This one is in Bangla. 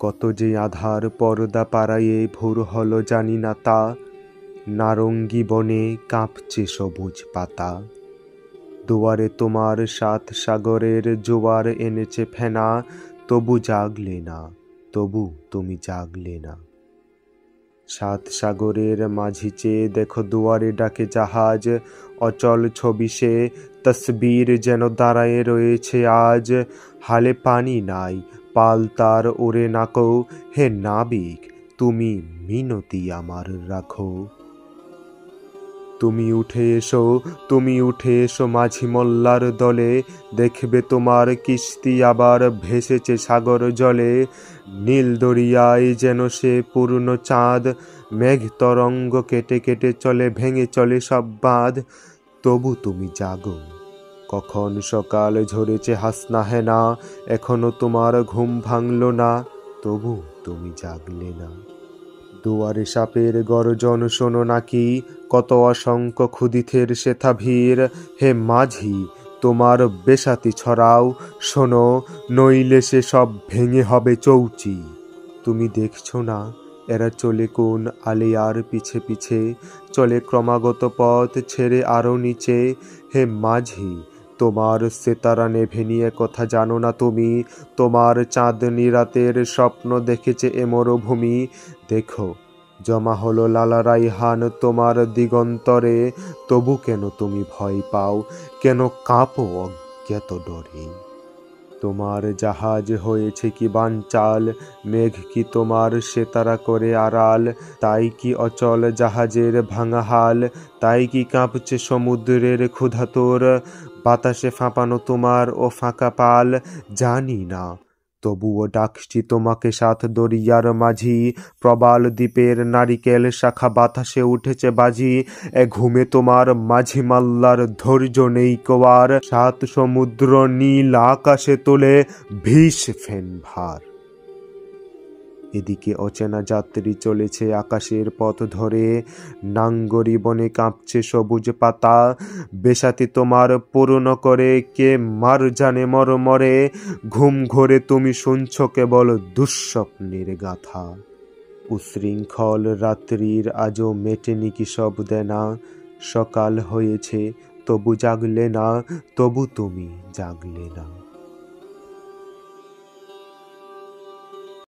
কত যে আধার পর্দা পাড়ায়ে ভোর হলো জানি না তা, নারঙ্গী বনে কাঁপছে সবুজ পাতা। দুয়ারে তোমার 7 সাগরের জোয়ার এনেছে ফেনা, তবু জাগলে না, তবু তুমি জাগলে না। 7 সাগরের মাঝি চেয়ে দেখো দুয়ারে ডাকে জাহাজ, অচল ছবি সে তসবির যেন দাঁড়ায়ে রয়েছে আজ। হালে পানি নাই, পাল তার ওরে নাকো, হে নাবিক তুমি মিনতি আমার রাখো। তুমি উঠে এসো মাঝি মোল্লার দলে, দেখবে তোমার কিস্তি আবার ভেসেছে সাগর জলে। নীল দরিয়ায় যেন সে পূর্ণ চাঁদ, মেঘ তরঙ্গ কেটে কেটে চলে, ভেঙে চলে সব বাঁধ। তবু তুমি জাগো, কখন সকাল ঝরেছে হাসনা হেনা, এখনো তোমার ঘুম ভাঙল না, তবু তুমি জাগলে না। দুয়ারে সাপের গর্জন শোনো নাকি, কত অসংখ্য ক্ষুধিতের সেথা ভিড়। হে মাঝি তোমার বেসাতি ছড়াও, শোনো নইলে সে সব ভেঙে হবে চৌচি। তুমি দেখছো না এরা চলে কোন আলিয়ার পিছে পিছে, চলে ক্রমাগত পথ ছেড়ে আরো নিচে। হে মাঝি তোমার সেতারা নেভে নিয়ে কথা জানো না তুমি, তোমার চাঁদনি রাতের স্বপ্ন দেখেছে এ মরুভূমি। দেখো জমা হলো লালা রাইহান তোমার দিগন্তরে, তবু কেন তুমি ভয় পাও, কেন কাঁপো অজ্ঞাত ডরে। তোমার জাহাজ হয়েছে কি বানচাল, মেঘ কি তোমার সেতারা করে আড়াল। তাই কি অচল জাহাজের ভাঙা হাল, তাই কি কাঁপছে সমুদ্রের ক্ষুধাতর। বাতাসে ফাঁপানো তোমার ও ফাঁকা পাল, জানি না তবুও ডাকছি তোমাকে 7 দরিয়ার মাঝি। প্রবাল দ্বীপের নারিকেল শাখা বাতাসে উঠেছে বাজি, এ ঘুমে তোমার মাঝি মাল্লার ধৈর্য নেই কোয়ার। 7 সমুদ্র নীল আকাশে তোলে ভিস ফেন ভার। এদিকে অচেনা যাত্রী চলেছে আকাশের পথ ধরে, নাঙ্গরি বনে কাঁপছে সবুজ পাতা। বেসাতি তোমার পূর্ণ করে কে মার জানে মরমরে, ঘুম ঘোরে তুমি শুনছ কেবল দুঃস্বপ্নের গাথা। উশৃঙ্খল রাত্রির আজও মেটেনি কি সব দেনা, সকাল হয়েছে তবু জাগলে না, তবু তুমি জাগলে না।